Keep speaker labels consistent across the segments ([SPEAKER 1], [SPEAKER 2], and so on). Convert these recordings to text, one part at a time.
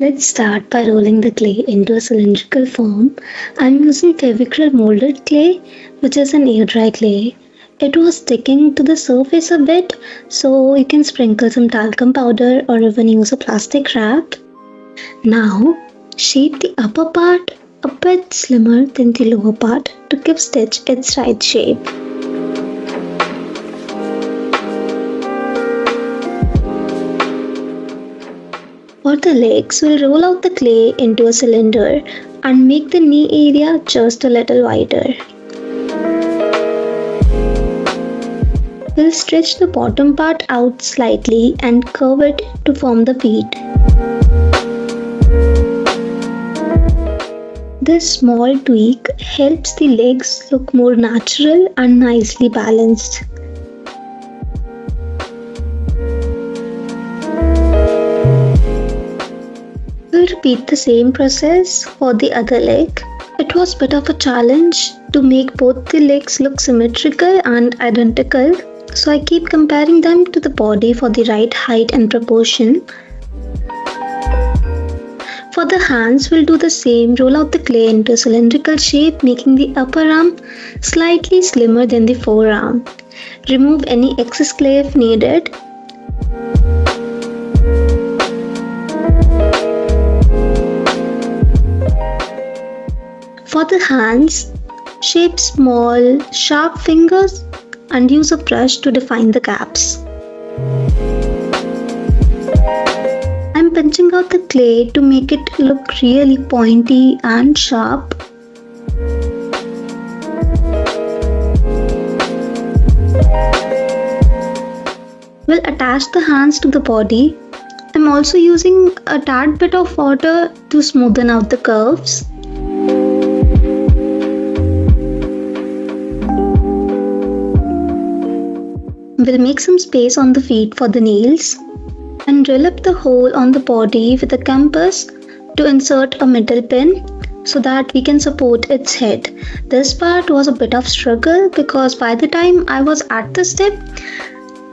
[SPEAKER 1] Let's start by rolling the clay into a cylindrical form. I'm using Fevicryl Mouldit clay, which is an air dry clay. It was sticking to the surface a bit, so you can sprinkle some talcum powder or even use a plastic wrap. Now, shape the upper part a bit slimmer than the lower part to give stitch its right shape. For the legs, we'll roll out the clay into a cylinder and make the knee area just a little wider. We'll stretch the bottom part out slightly and curve it to form the feet. This small tweak helps the legs look more natural and nicely balanced. We'll repeat the same process for the other leg. It was a bit of a challenge to make both the legs look symmetrical and identical, so I keep comparing them to the body for the right height and proportion. For the hands, we'll do the same. Roll out the clay into a cylindrical shape, making the upper arm slightly slimmer than the forearm. Remove any excess clay if needed. For the hands, shape small, sharp fingers and use a brush to define the gaps. I'm pinching out the clay to make it look really pointy and sharp. We'll attach the hands to the body. I'm also using a tad bit of water to smoothen out the curves. We'll make some space on the feet for the nails and drill up the hole on the body with a compass to insert a metal pin so that we can support its head. This part was a bit of struggle because by the time I was at the step,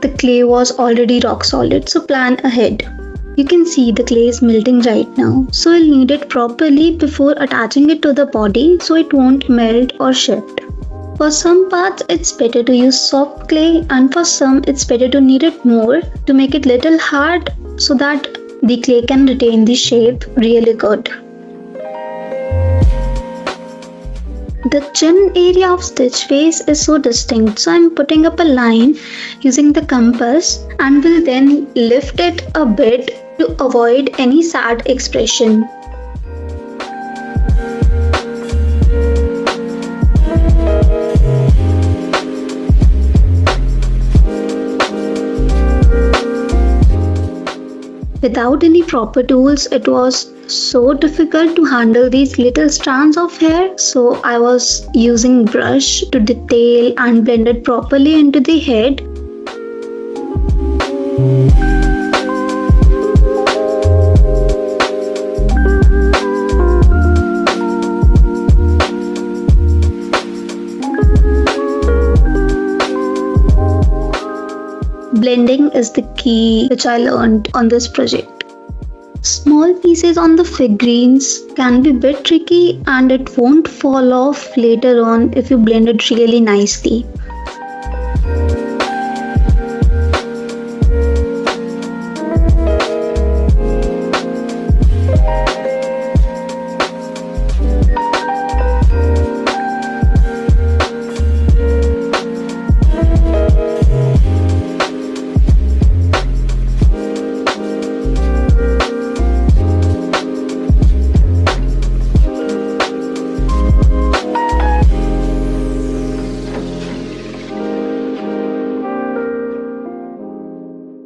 [SPEAKER 1] the clay was already rock solid, so plan ahead. You can see the clay is melting right now, so we'll knead it properly before attaching it to the body so it won't melt or shift. For some parts it's better to use soft clay and for some it's better to knead it more to make it little hard so that the clay can retain the shape really good. The chin area of stitch face is so distinct, so I'm putting up a line using the compass and will then lift it a bit to avoid any sad expression. Without any proper tools, it was so difficult to handle these little strands of hair, so I was using brush to detail and blend it properly into the head. Blending is the key which I learned on this project. Small pieces on the figurines can be a bit tricky and it won't fall off later on if you blend it really nicely.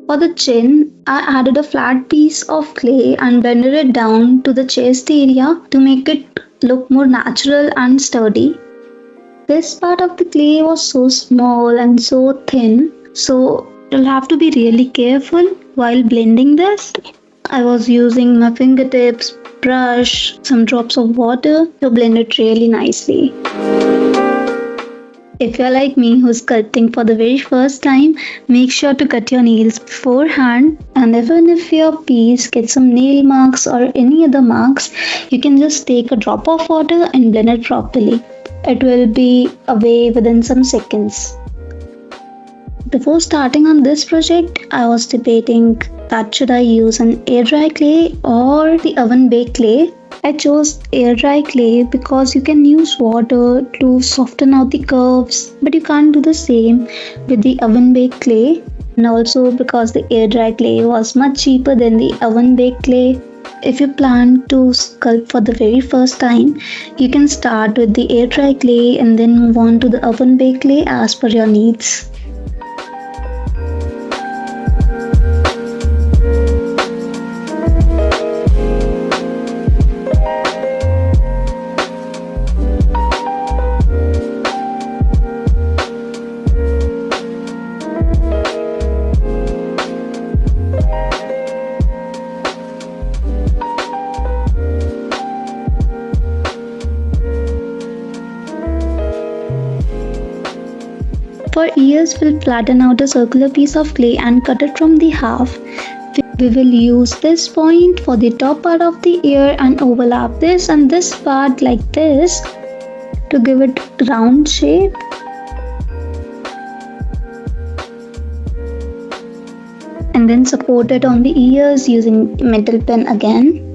[SPEAKER 1] For the chin, I added a flat piece of clay and blended it down to the chest area to make it look more natural and sturdy. This part of the clay was so small and so thin, so you'll have to be really careful while blending this. I was using my fingertips, brush, some drops of water to blend it really nicely. If you're like me who's sculpting for the very first time, make sure to cut your nails beforehand. And even if your piece gets some nail marks or any other marks, you can just take a drop of water and blend it properly. It will be away within some seconds. Before starting on this project, I was debating that should I use an air dry clay or the oven baked clay. I chose air dry clay because you can use water to soften out the curves, but you can't do the same with the oven baked clay. And also because the air dry clay was much cheaper than the oven baked clay. If you plan to sculpt for the very first time, you can start with the air dry clay and then move on to the oven baked clay as per your needs. For ears, we'll flatten out a circular piece of clay and cut it from the half. We will use this point for the top part of the ear and overlap this and this part like this to give it round shape. And then support it on the ears using metal pin again.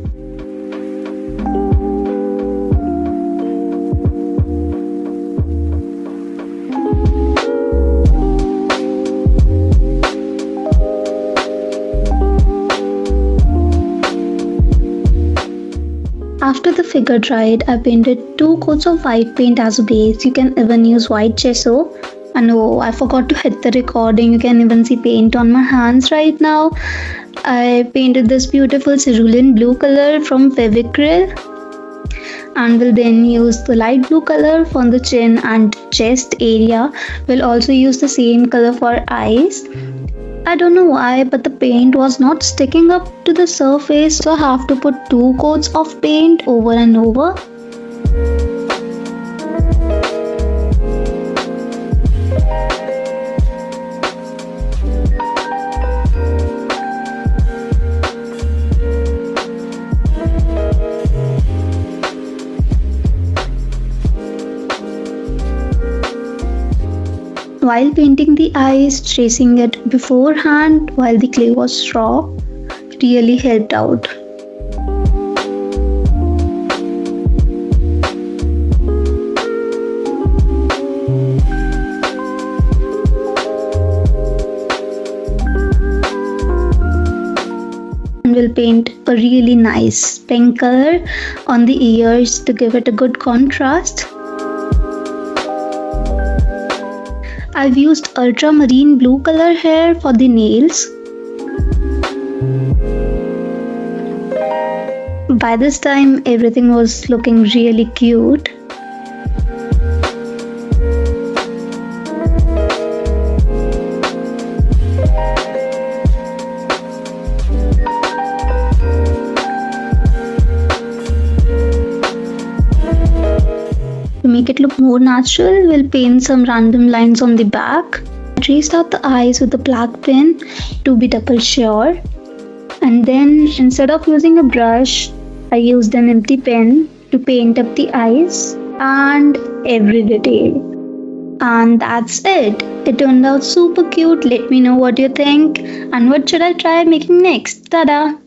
[SPEAKER 1] After the figure dried, I painted 2 coats of white paint as a base. You can even use white gesso. And oh, I forgot to hit the recording. You can even see paint on my hands right now. I painted this beautiful cerulean blue color from Fevicryl. And will then use the light blue color for the chin and chest area. We'll also use the same color for eyes. I don't know why, but the paint was not sticking up to the surface, so I have to put 2 coats of paint over and over. While painting the eyes, tracing it beforehand while the clay was raw really helped out. And we'll paint a really nice pink color on the ears to give it a good contrast. I've used ultramarine blue color here for the nails. By this time, everything was looking really cute. To make it look more natural, we'll paint some random lines on the back. I traced out the eyes with a black pen to be double sure. And then instead of using a brush, I used an empty pen to paint up the eyes and every detail. And that's it. It turned out super cute. Let me know what you think and what should I try making next. Tada!